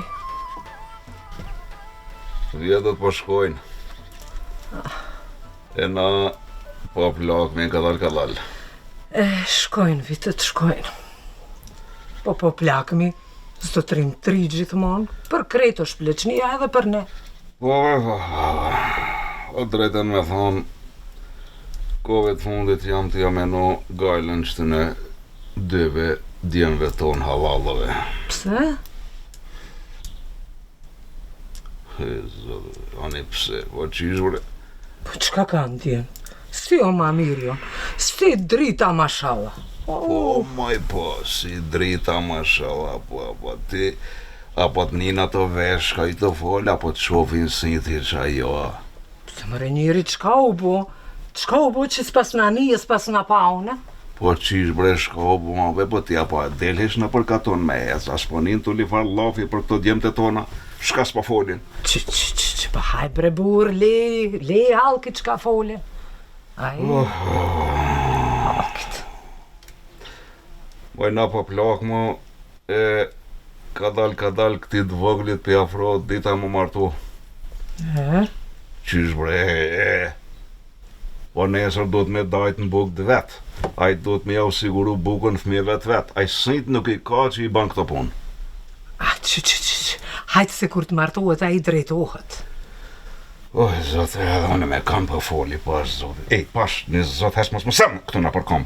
shkoj. Vjetët po shkojnë. E na po plakmi kadal. Shkojnë, vitet shkojnë. Po plakmi, s'do të rinë tri gjithmonë, për krejt është pleqnia edhe për ne. O drejten me thonë, kove të fundit jam të jamenu gajlën që të në dyve djemve tonë havallove. Pse? Ani pse, po qishbre? Po qka ka ndjen? Si o ma mirë jo, si drita mashallah. Po, maj po, si drita mashallah, po, ti, apo të njën ato veshka i të folë, apo të shofin sinti që ajo. Se mëre njëri, qka u bo? Qka u bo që s'pas në anije, s'pas në paune? Po qish bre, shka u bo, po ti apo delhesh në për katon me ec, as po njën të lifar lafi për këto djemët e tona, shka s'pa folin. Pa haj bre bur, le halki qka folin. Aj, halkit. Moj na po plak mu, kadal këti të voglit për afro dita më martu. Qysh bre, po nesër do të me dajt në buk të vet. Aj do të me jau siguru bukën fëmijëve të vet. Aj sint nuk i ka që i ban këto punë. Hajtë se kur të martohet a i drejtohet. Oj, zote, edhe unë me kam për foli, pash, zote. Ej, pash, një zote, hes mos më sem këtu na për kom.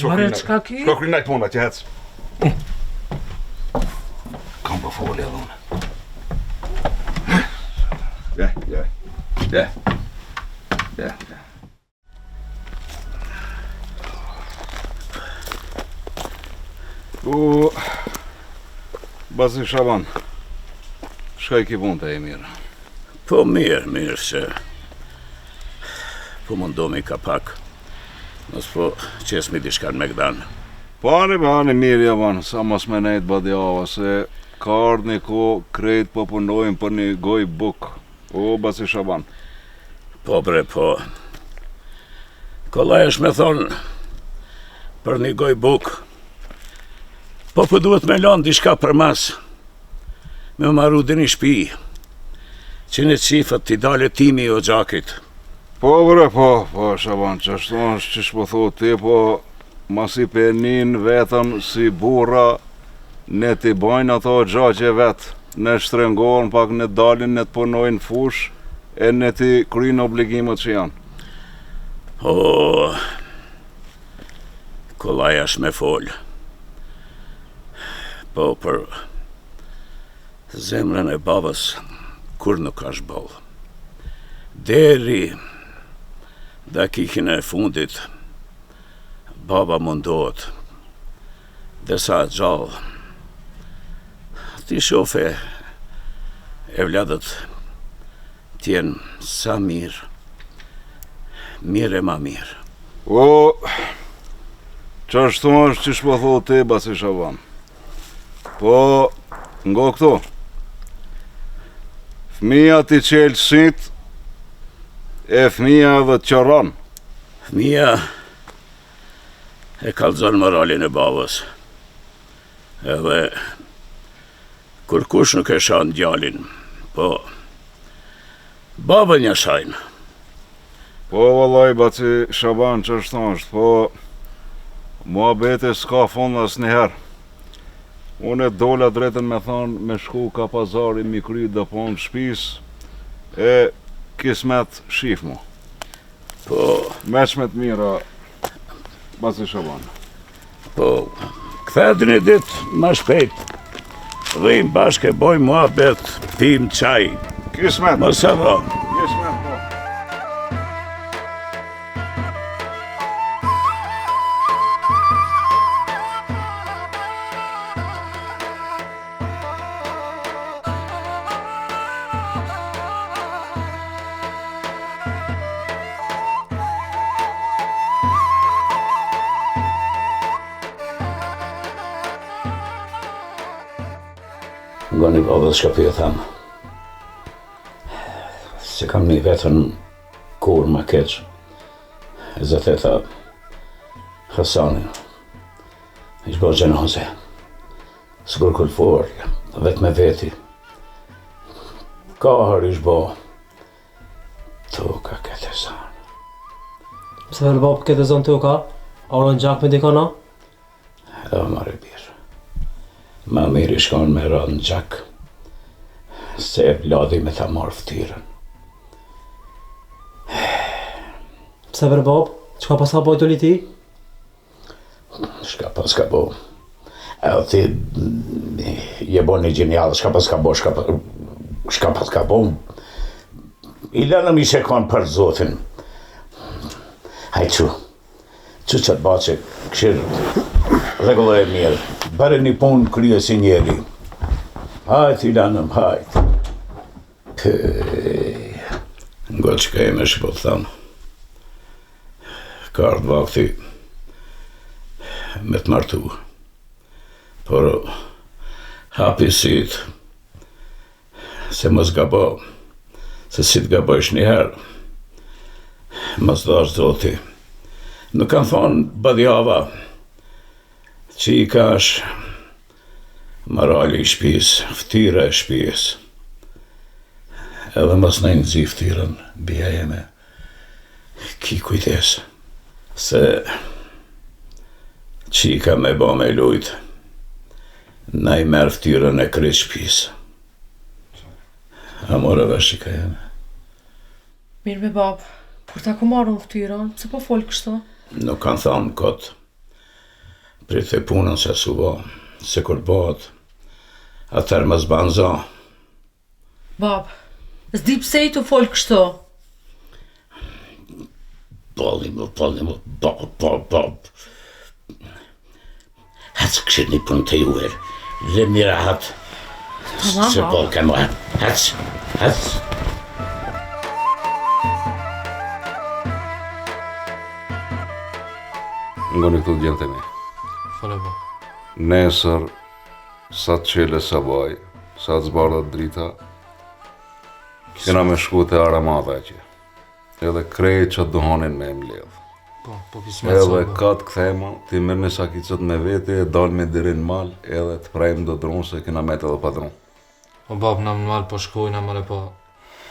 Mare, qka ki? Shko krinaj puna që hec. Kam për foli edhe unë. Ja. Bazi Shaban, shka i ki punë të e mirë? Po mirë se po mundomi ka pak. Nësë po qesmi dishkan me gdanë. Pani mirë javan, sa mos me nejtë badjava, se ka ardhë një ko krejt po punojnë për një goj buk. O, Bazi Shaban. Po bre, po. Kollaj është me thonë për një goj buk. Po duhet me lonë dishka për mas. Me maru dhe një shpi. Që një cifët t'i dale timi o gjakit. Po bre, po, Shaban, që ashtu është që shpo thot ti, po masi penin vetën si burra, ne t'i bajnë ato gjakje vetë, ne shtrengohen pak ne dalin, ne t'punojnë fush, e ne t'i kryjnë obligimet që janë. O, kollaj është me folë. Po për zemrën e babës, kur nuk është bolë. Deri dakikin e fundit, baba mundohet, dhe sa gjallë, ti shofe e vladët tjenë sa mirë e ma mirë. O, që ashtu është që shpo thot ti, Bazi Shaban. Po, ngo këto, fëmija t'i qelë sit, e fëmija edhe të qëran. Fëmija e kalzon moralin e babës. Edhe kur kush nuk e shanë djalin, po babën ja shajnë. Po, vallaj, Bazi Shaban, që është thashtë, po muhabeti s'ka fond as njëherë. Unë e dola drejten me thonë me shku ka pazari mi kry dhe ponë shpis, e kismet shif mu. Po, Meqmet mira, Bazi Shaban. po, këthet një ditë ma shpejt. Dhejmë bashke, bojmë muhabet, pim qaj. Kismet. Mos e dhonë. Kismet, po. Nga një babës shka për thamë, se kam një vetën kur ma keq, e zëtë e tha, Hasanin, ishtë bërë gjenoze, S'kur kur for, vetë me veti. Ka harish bo. Toka këtë zanë. Pse vërë bab këtë zonë toka? A unë në gjak me dika na? E marrë birë. Ma mirë i shkon me rënë në gjak. Se e bladi me tha marë ftyrën. Pse vërë bab? Qka pas ka boj të li ti? Shka pas ka bo. E o ti je bo një gjenial, shka pas ka bo, shka pas ka bo. I lënëm i shekon për zotin. Haj që të ba që këshirë regullo e mirë. Bare një punë krye si njeri. Hajt i lënëm, hajt. Ngo që ka e me shpo të thamë. Ka ardhë vakti me të martu. Por hapi sit se mos gabo, se si të gabojsh njëherë, mos dash zoti. Nuk kanë thonë badjava që i kash marali i shpis, ftyra e shpis. Edhe mos në nëzi ftyrën, bia jeme, ki kujtes, se qika me ba me lujt, na i merë ftyrën e krej shpis. A more vesh qika jeme. Mirë me bab, kur ta ku marrën ftyrën, pse po fol kështu? Nuk kanë thamë kot, prit e punën se su ba, se kur bëhet, atër më zbanë za. Bab, s'di pse i të fol kështu? Polli më, bab. Hëtë kështë një punë të juër, dhe mira hatë. Se pol ka më hëtë. Ngoni këtu djenë të mi. Fale ba. Nesër, sa të qele sa baj, sa të zbardhat drita, kena me shku të Aramada që. Edhe krejt që duhonin me mbledh. Po kismet sa Edhe ba. katë këthema, ti mërë në sakicët me vete, dal me dirin mal, edhe të prajmë do dronë se kena met edhe padron. O bab na më mal po shkojna mare po.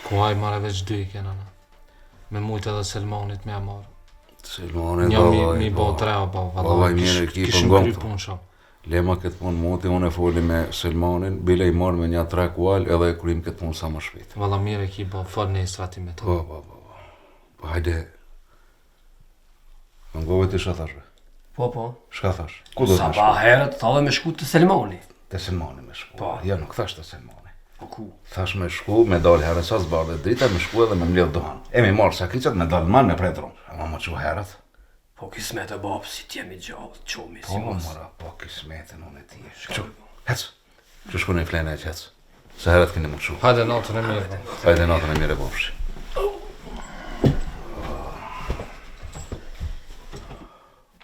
Kuaj mare veç dy i kena na. Me mujt edhe Selmanit me amarë. Selmanin Një dalaj, mi bo tre o bab. Vallaj mirë ekipën Kishim gongë kry këtu. punë shab. Lema këtë punë moti, unë e foli me Selmanin, bile i marrë me një 3 kual edhe e kryim këtë punë sa më shpejt. Valla mirë e ki bab, fal ne strati me to. Po, hajde. Në ngove ti shka thashve? Po. Shka thash? Ku do të Sa me ba shku? herët, thave me shku të Selmani. Te Selmani me shku. Po. Ja, nuk thash te Selmani. Po ku? Thash me shku, me dal herën sa zbardhe drita, me shku edhe me mledh dohan. E mi marrë sakicët, me dal man me prej dronë. Ama më qu herët. Po kismet e bab, si t'jemi gjallë, qomi, si Po, mos. mora, po kismetin unë e ti. Qu, hec. Që shku në i flene e që hec. Se herët keni më qu. Hajde natën e mirë. Hajde natën e mire bofshi.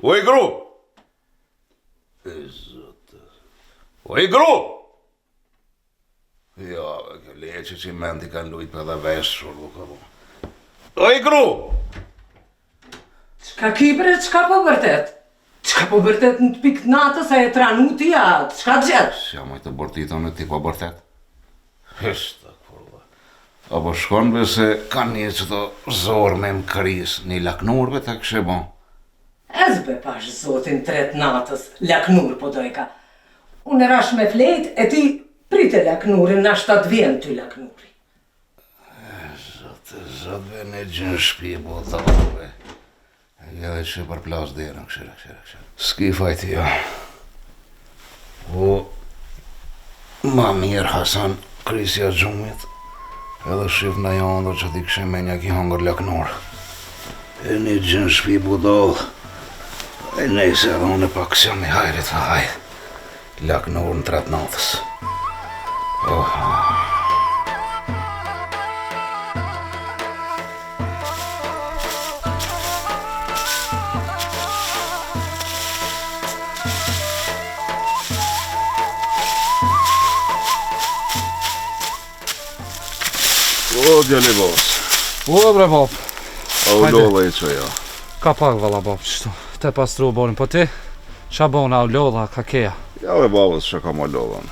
Oj gru! Oj gru! Ja, kjo leqe që i menti kanë lujt për dhe veshur, duka bu. Oj gru! Qka kibre, qka po vërtet? Qka po vërtet në të pikë natës e tranu ti, a qka gjetë? Sja moj të bërtitën e ti po bërtet. Hështë, kurva. Apo shkonve se kanë një që të zorë me më këris, një laknurve të kështë bon. Ezbe pash zotin tret natës, laknur po dojka. Unë rash me flejt e ti prite laknurin, na shtat vjen ty laknuri. Zotve në gjënë shpi po të dhove. Ja dhe që për plas derën, këshire. S'ki fajti jo. O, ma mirë Hasan, krisja gjumit, edhe shif në jandër që ti këshim me një ki hangër laknur. E një gjënë shpi budallë, e nejse edhe unë pak së jam i hajrit, hajt. Laknur në tret natës. O, djali bos, O bre bab. a u lodha i që ja. Ka pak valla bab, qështu. Te pastru bonin, po ti? Qa bona u lodha, ka keja? Ja dhe babës që ka më lodhën.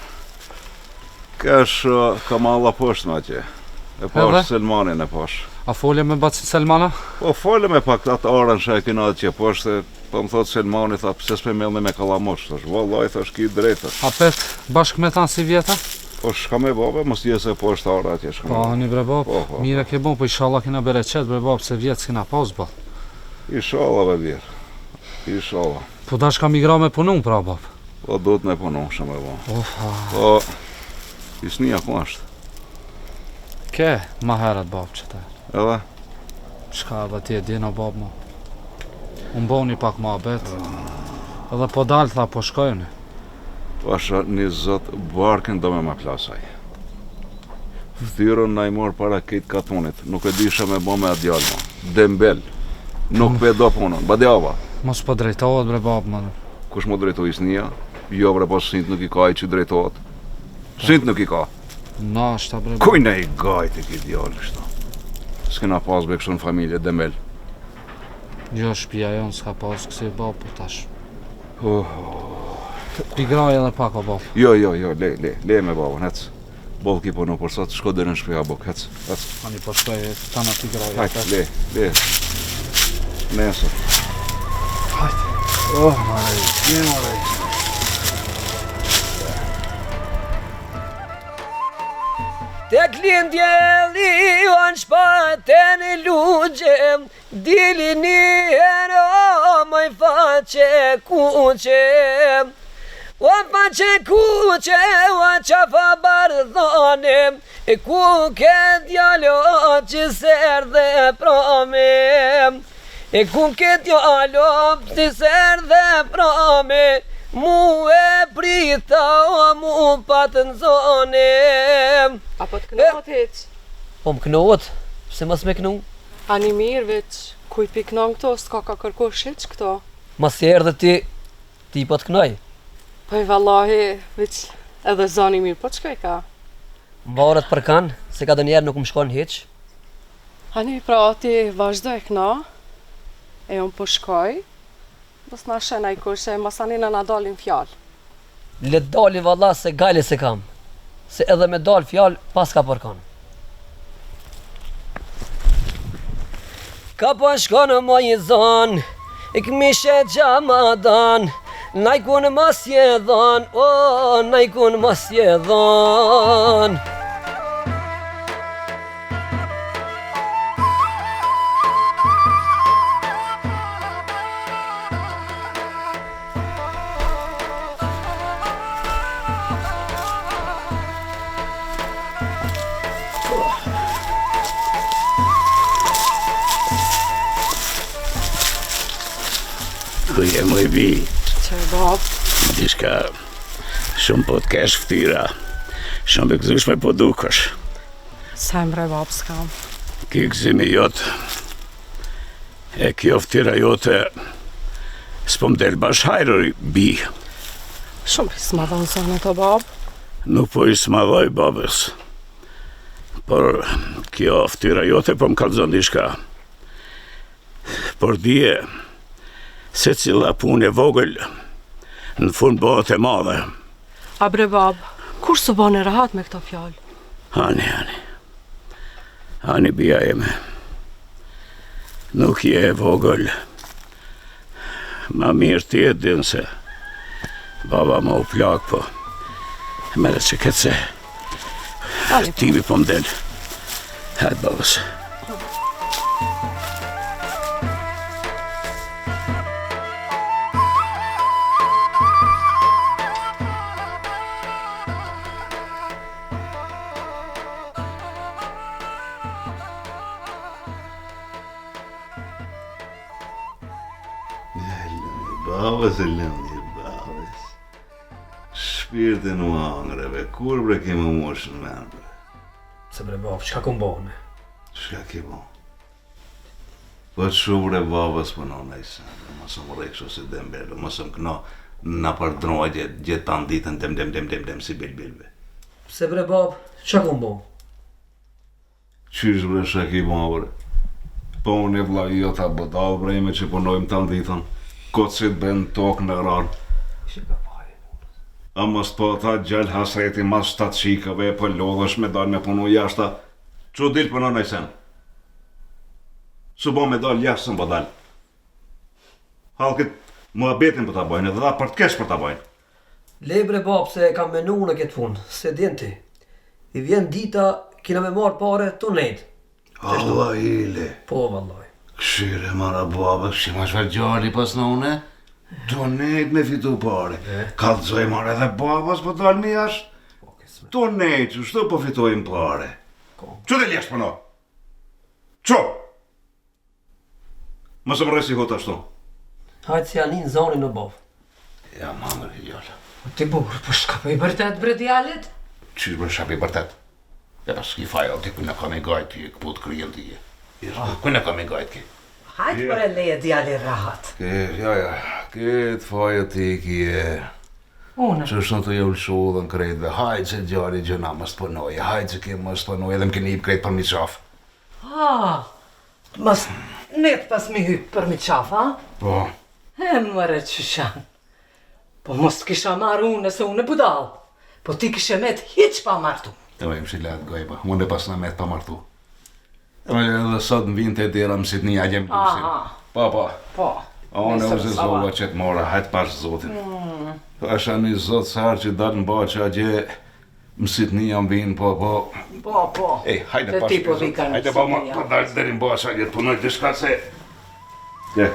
Kesh ka malla poshtë në atje. E pash Selmanin e pash. A folje me bacin Selmana? Po folë me pak atë arën që e kina atje poshtë, po më thotë Selmani, tha, pse s'pe mellni me kalamosh, thash, vallaj, thash, ki drejtë. A pet bashkë me tanë si vjeta? Po shka me babe, mos tje se poshtë arë atje, shka me Po, babe. një bre bab, Po. mire ke bon, po inshallah kina bere qetë bre bab, se vjetë s'kina pas bab. Inshallah, be birë. Inshallah. Po dash ka migra me punun pra bab. Po do të me punon shë me bo. Po, isnia ku ashtë. Ke, ma herët bab që te. Edhe? Shka edhe ti e dina bab ma. Unë boni pak ma bet. Edhe po dalë tha po shkojni. Pasha një zot barkin do me ma plasaj. Ftyrën na i morë para këtë katunit, nuk e disha me bo me atë djallë ma. Dembel. Nuk pe do punën, badjava. Mos po drejtohet bre bab ma. Kush më drejtoj isnia? Jo bre, po sint nuk i ka i që drejtohet. Sint nuk i ka. Na shta bre bab. Kuj ne i gajt i ki djallë kështu. S'kena pas be kështu në familje, dembel. Jo shpia jonë s'ka pas kësi bab po tash. Pigraj edhe pak o bab. Jo, le me babën, hec. Boll ki punu, por sot shko dhe në shpia buk, hec. Ani po shkoj ta në pigraj. Hajt, le. Nesër. Tek lindjeli janë shpaten e lugje, dili një herë maj faqe kuqe. O faqe kuqe, o qafa bardhane, e ku ke djalo që ser dhe prame. E ku ke djalo që ser dhe prame, mu e prita o mu patë në zone. Apo të knohet heq? Po më knohet, pse mos me knu? Ani mirë veç, kuj pi knon këto, s'ka ka kërkosh heq këto. Mas i erdhe ti po të knoj. Po i vallahi, veç edhe zoni mirë, po çka i ka? Mbarët për kanë, se ka dhe njerë nuk më shkon heq. Ani pra ti vazhdo e kna, e unë po shkoj, mos na shena i kushe, mos anina na dalin fjallë. Le dali valla se gajle se kam, se edhe me dal fjall pas ka për kanë. Ka po shkonë më i zonë, i këmishe gjamadan, najkun mas jedhan, o najkun mas jedhan. Ku je më i bi, Që bab, dishka shumë po të kesh ftyra, shumë e gëzushme po dukesh. sa mbre bab s'kam. Ki gëzimi jot, e kjo ftyra jote, s'po më del bash hajrë bi. Shumë i s'madhon zonë të bab. Nuk po i smadhoj babës, por kjo ftyra jote po më kallzon dishka. Por dije, se cila punë e vogël, në fund bëhet e madhe. A bre bab, kur s'u bane rahat me këto fjallë? Hani bia jeme. Nuk je e vogël. Ma mirë ti e din se baba ma u plak, po mere që këtë se timi po mdel. Hajtë babës. Babës e lëndi, babës. Shpirtin u angreve, kur bre ke më moshën me bre? Se bre bab, çka kom bëhme? Shka ke bo? Po të shu bre babës punon e se, mësë më rekshë si dembelu, mësë më këno na përdroj gjithë të ditën dem si bilbilve. Se bre bab, çka kom bëhme? Qysh bre shka ke bo bre? Po unë e vla jo ta bëdal bre me që punojmë të ditën. Kocit ben tokë në rarë. A mos po ta gjall hasreti mas 7 shikave, po lodhesh me dal me punu jashta. Që dil punon aj sen? Su bo me dal jashtë së më dal. Halkit muhabetin për ta bajnë, edhe dha për të kesh për ta bajnë. Lebre bab se kam menu në këtë punë, se din ti. I vjen dita, kina me marë pare të nejtë. Allah ile. Po, vallaj. Këshire mara baba, këshire ma shfar gjalli pas në une. Do nejt me fitu pare. Kalëzoj mara edhe babas po dal mi jashtë. Do nejt, që shto po fitojmë pare. Që dhe ljesht përno? Qo? Mësë më resi hota ashtu. Hajtë si anin zonin në bab. Ja mangër i gjallë. Ti burë, po shka po i bërtet bre djalit? Qysh bërë shapi bërtet? Ja pas ki faja, ti kujna kam e gajt ti, këput kryen ti. Kujna kam e gajt ki. Hajtë për e leje djali rahat. Këtë faja ti ki e... Unë. Që është në të jëllëshu dhe në krejtve, hajtë që gjari gjëna më spënoje, hajtë që ke më spënoje edhe më keni i krejt për mi qaf. Mas net pas mi hyp për mi qaf, ha? Po. E mëre qyshan. Po mos t'kisha marrë unë nëse unë e budal. Po ti kishe met hiq pa martu. Të vajmë shilat gojba, unë e pas në met pa martu. Edhe sot në vind të dera më sit një agjem dusin. Po. Po. Unë e uze zova që të mora, hajtë pash zotin. Pasha një zotë sarë që dalë në ba që agje më sit një jam vinë, po. Po. Ej, hajde pash për zotë. Hajde pa ma të dalë deri në ba që agje të punoj të shka se... Ja,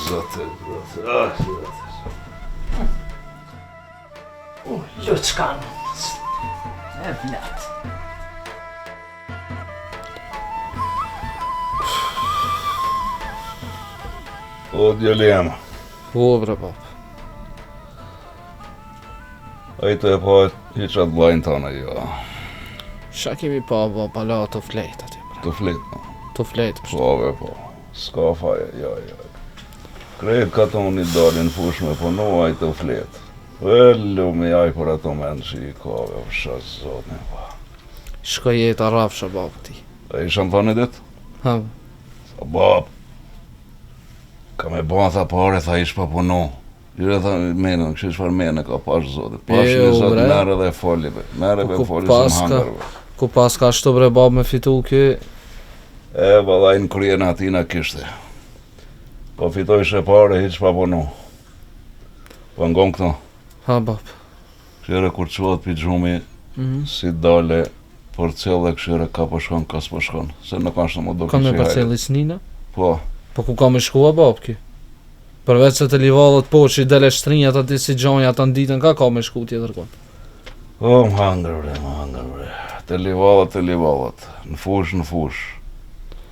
zotë. Luçkan. E vlat. O, djeli jema. Po, bre, bab. Ajte e pa hiqat blajnë tane, jo. Qa kemi pa, bab, ala të flejt ati, bre. Të flit, no. Të flejt, për Po, be, po. Ska faje, jo. Krejt ka tonë i dalin fush me punu, ajte u flit. Vellu me jaj për ato menë që i kove, për shas zotin, pa. Shko jetë a rafsha, bab, ti. A i shanë thani dit? Ha, A bab, ka me ba tha pare, tha ish pa punu. Jure tha menën, kështë shfar menë ka pash zotin. Pash një zot, bre. merë dhe foli, be. Merë Po, be ku foli se më paska- hangar, be. ku pas ka shtu, bre, bab, me fitu kë. E, valaj në kryen atina kishte. Po fitoj shë pare, hiq pa punu. Po ngon këto. Ha, bab. Këshire kur quat pi gjumi, si dale, për cilë dhe këshire ka po shkon, ka s'po shkon. Se nuk ashtë më do Ka me këshire. parcellis nina? Po, Po ku ka me shkua, bab, ki? Përveç se të livallët po që i dele shtrinjat ati si gjonja të ditën, ka me shku tjetër kon. o më hangër bre. Të livallat, në fush.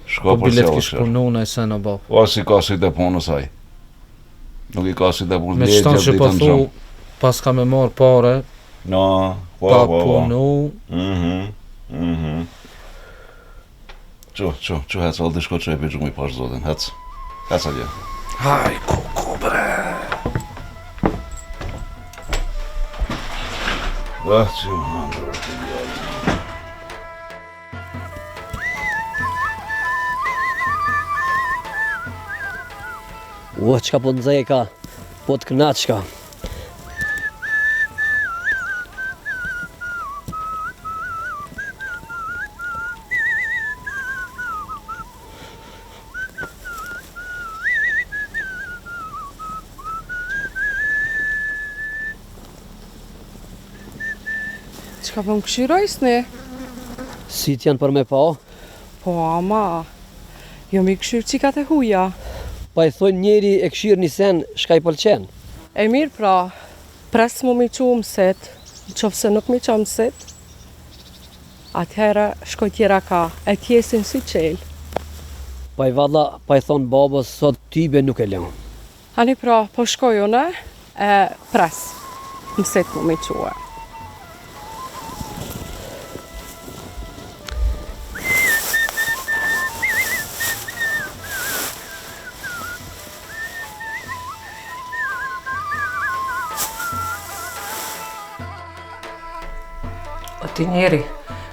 Shko Po për bilet cilë kish punu në e sena, bab. O si ka si të punë saj. Nuk i ka si të punë, Me qëtan që po thu, pas ka me marë pare, No, pa po. punu, Qo, hec, aldi shko që e pi gjumi pash zotin, hec atje. haj, kuku, bre. Që më hangër të gjallë. Ua, qka po nëzaj e ka, po të knat qka. Qka po më këshirojsni? Si t'janë për me pa, Po, ama, jo mi këshirë qikat e huja. pa i thonë njeri e këshirë një sen, shka i pëlqen. E mirë pra, pres mu mi qu mësit, në qofë se nuk mi qo mësit, atëherë shkoj tjera ka, e tjesin si qelë. Pa i valla, pa i thonë babës, sot tybe nuk e lënë. Hani pra, po shkoj une, e pres, mësit mu mi quë. O ti njeri,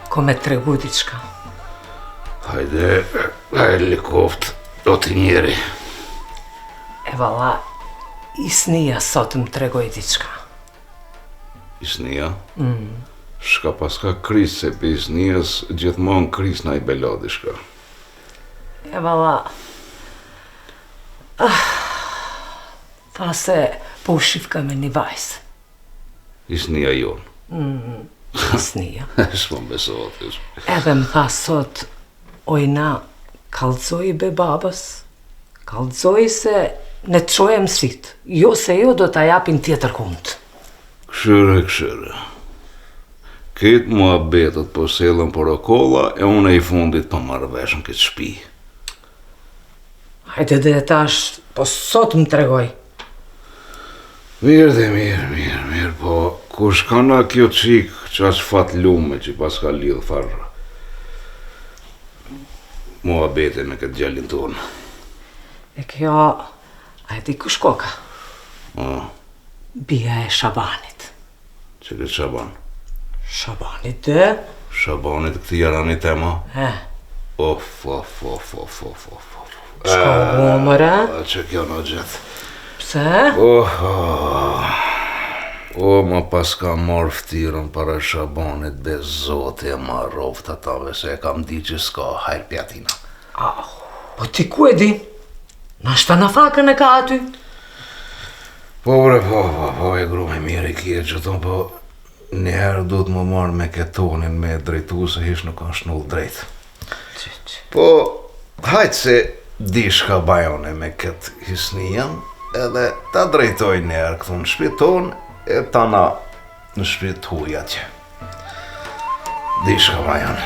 ko me tregu diçka. Hajde, likoft, o të njeri. E valla, isnija sot më tregoj diçka. Isnia? Shka paska kris se për Isnias gjithmonë kris na I belo dishka. E valla, tha se po shifka me një vajzë. Isnia jonë. Isnia. Shmo besohet. Edhe më tha sot, ojna, kallzoj be babës, kallzoj se ne të shoj mësit, jo se jo do t'a japin tjetër kunt. Këshire. Këtë mua betët po selën për okolla e unë I fundit po marrë veshën këtë shpi. Hajde dhe tash, po sot më tregoj. Mirë, po kush ka na kjo qik qaq fat lume që pas ka lidh farë. Mua bete me këtë gjallin tonë. E kjo, a e di kush koka? Bia e Shabanit. Që këtë Shaban? Shabanit dhe? Shabanit këti jarani tema? Of. Shka u mëre? Që kjo në gjithë. Pse? Ma pas ka marrë ftirën para Shabanit, be zote e ma roft atave se e kam di që s'ka hajrë pjatina. Po ti ku e di? Nashta në fakën e ka aty? Po e gru me mirë I kje që tonë, po njëherë du të më marrë me ketonin me drejtu se hish nuk kanë shnull drejt. Po, hajtë se di shka bajone me këtë Isnian, edhe ta drejtoj njerë këtu në shtëpi tonë, e tana në shtëpi të huj atje. Di shka bajone.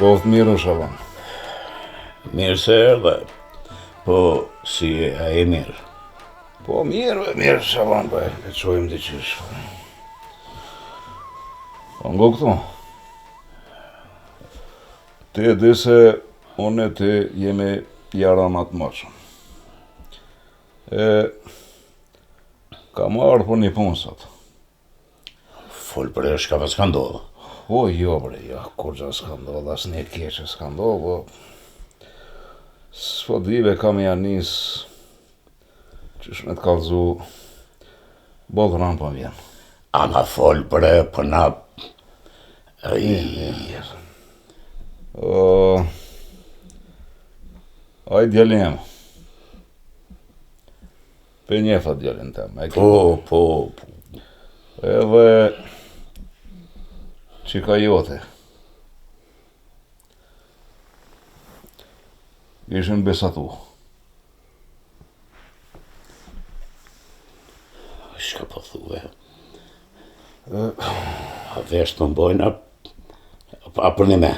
Po të mirë Shaban. Mirë se erdhe, po si a e mirë? Po mirë Shaban, po e qojmë të qysh. Po ngo këtu. Ti e di se unë e ti jemi jaranat maqën. Ka marrë për një punsat. Fol për e shka me s'ka ndodhë. Po jo kur gja s'ka ndodhë, as një keqe s'ka ndodhë, po s'po dive kam janis qysh me t'kallzu bodhran po vjen. Ana fol për e për na... Aj djelim. Pe njefa djelin tem. Po. Edhe qika jote. Ishin besatu. Shka po thuve? A vesh të mbojnë a për një me?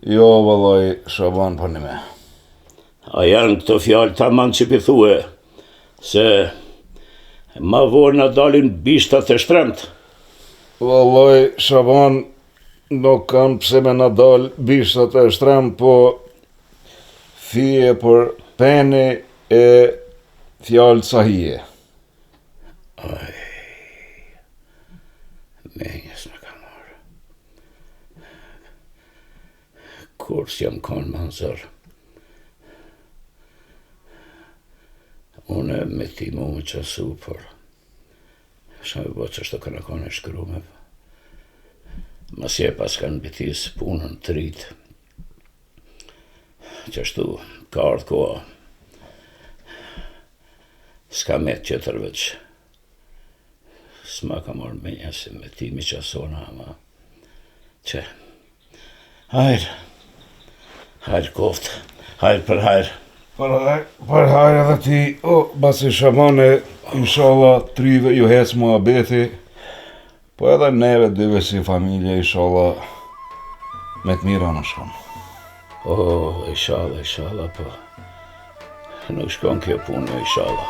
Jo, vëlloj, Shaban për një me. A janë këto fjallë taman që pithue, se ma vorë në dalin bishtat e shtremt. Vëlloj, Shaban, nuk kanë pse me në dal bishtat e shtremt, po fije për peni e fjallë sahije. Menjës në ka marë. Kur s'jam konë manzër. Une me ti mu më qasu, por shka me bo që shto këna konë e shkrume. Masje pas kanë bitis punën të rritë. Qashtu ka ardhë koha. S'ka me të qëtër veç. S'ma ka marrë menja se me ti mi qasona, ama që hajrë koftë, hajrë për hajrë. Për hajrë edhe ti, basi Shabane, inshallah, trive ju hecë mua beti, po edhe neve dyve si familje, inshallah, me të mira në shkon. Inshallah, po nuk shkon kjo punë, inshallah.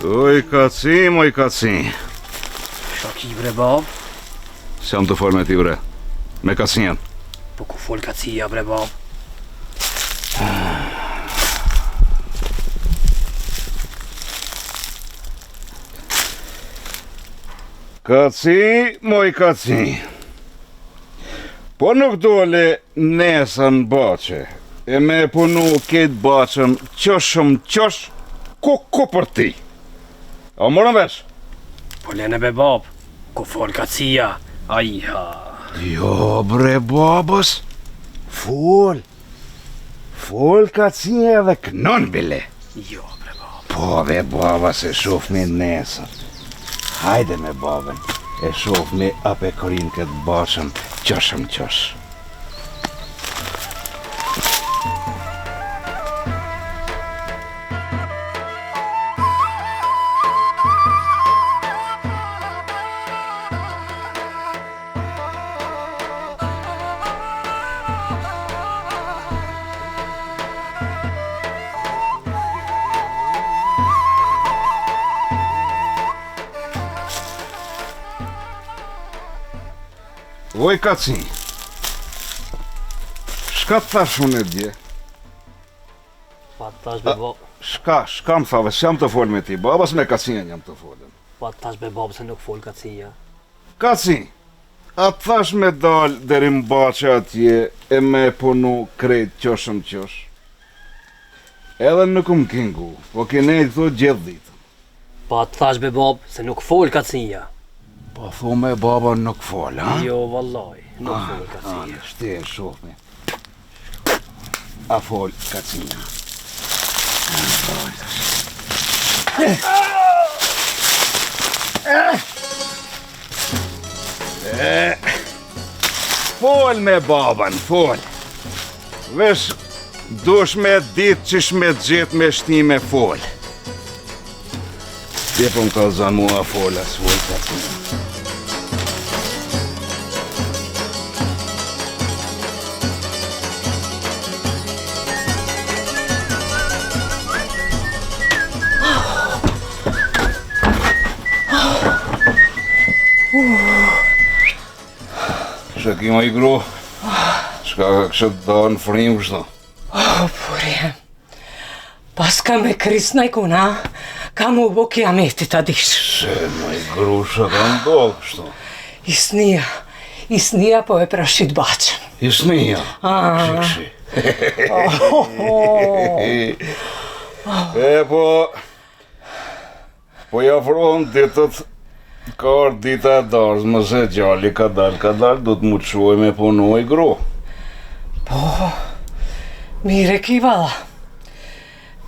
Oj, kacim. ki bre bab? S'jam të fol me ti bre. Me Kacien. Po ku fol Kacia bre bab? Kaci, moj Kaci. Po nuk dole nesën bache, e me punu këtë bachën qosh, ku për ti. A morën vesh? Po lene be bab, ku fol Kacia, ajha. Jo bre babës, fol Kacia edhe kënon bile. Jo bre bab. Po ve baba se shofmi nesër. Hajde me babën, e shofmi ape kërin këtë bachën qosh. Oj, Kaci, shka të thash unë e dje? Pa të tash be bab. Shka më thave, s'jam të fol me ti, babas me Kacien jam të folën. Pa të tash be bab se nuk fol Kacia. Kaci, a të thash me dal deri mbache atje e me punu krejt qosh. Edhe nuk më kingu, po kinej të gjithë ditën. Pa të tash be bab se nuk fol Kacia. Po thume baba nuk fol, ha? Jo vallaj, nuk fol Kacia. Shti e shofmi. A fol Kacina. Fol me baban, fol. Vesh dush me ditë qish me gjithë me shtime fol. Ti po më ka zan mua fol as fol Kacina. Shaki ma I gru, shka ka kështë da në frimë kështë. Purje, pas ka me kris najkuna, ka mu bo kiametit a dish. Se ma I gru shka ka ndohë kështë. Isnia po e prashit bachën. Isnia? Shikshi. E po ja fronë ditët. Ka orë dita e darës, mëse gjalli ka dal, du të mu të shuaj me punu I gru. Po, mire ki valla,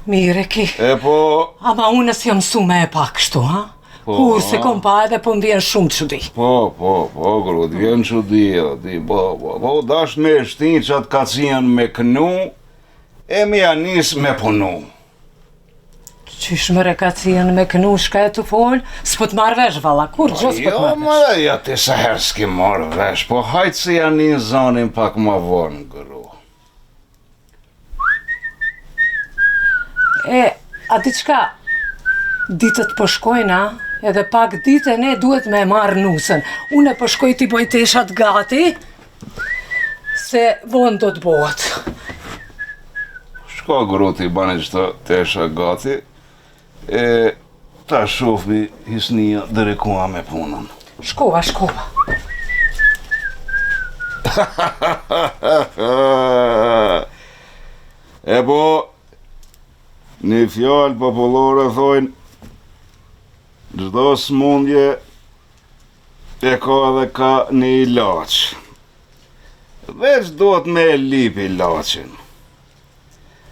mire ki. E po... Ama unë s'jam su me e pak kështu, ha? Kur se kom pa edhe po më vjen shumë qudi. Po, gru, të vjen qudi, po, dash me shtin që atë Kacien me kënu, e mi anis me punu. Qysh më Kacien me kënu shka e të fol, s'po të marrë vesh valla, kur gjo s'po të marrë vesh. Jo, më ja ti sa herë s'ki marrë vesh, po hajtë se janë një zonin pak ma vonë, gru. A di qka, ditët po shkojna, edhe pak ditë ne duhet me marrë nusën. Une po shkoj t'i boj teshat gati, se vonë do të bohet. Shko gru t'i bani qëta tesha gati, e ta shofmi Hisnia dhere kua me punën. Shkova. E po, një fjallë popullore thojnë, çdo smundje e ka dhe ka një ilaq. Veç duhet me lip ilaqin.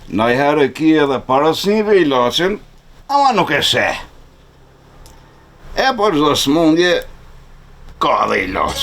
Najherë ki edhe parasnive ilaqin, ama nuk e sheh. E po çdo smundje ka dhe ilaq.